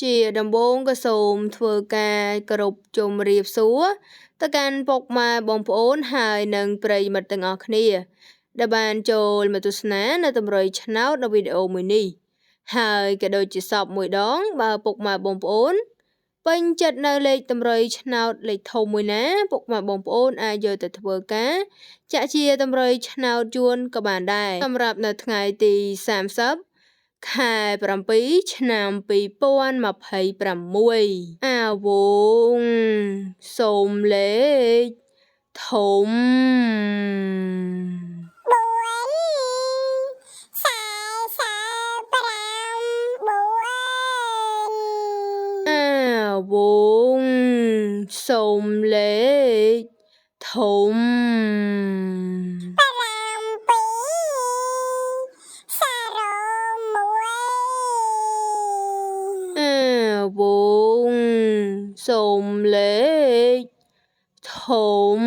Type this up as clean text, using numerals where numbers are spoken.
ជាដំបូងក៏សូមធ្វើការគោរពជម្រាបសួរទៅកាន់ពុកម៉ែបងប្អូនហើយនិងប្រិយមិត្តទាំងអស់គ្នាដែលបានចូលមកទស្សនានៅតម្រុយឆ្នោតនៅវីដេអូមួយនេះហើយក៏ដូចជាសពមួយដងបើពុកម៉ែបងប្អូនពេញចិត្តនៅលេខតម្រុយឆ្នោតលេខធំមួយណាពុកម៉ែបងប្អូនអាចយកទៅធ្វើការចាក់ជាតម្រុយឆ្នោតជូនក៏បានដែរសម្រាប់នៅថ្ងៃទី30ខែ7ឆ្នាំ2026អាវងសូមលេខធំអាវងសូមលេខធំអាវងសូមលេខធំ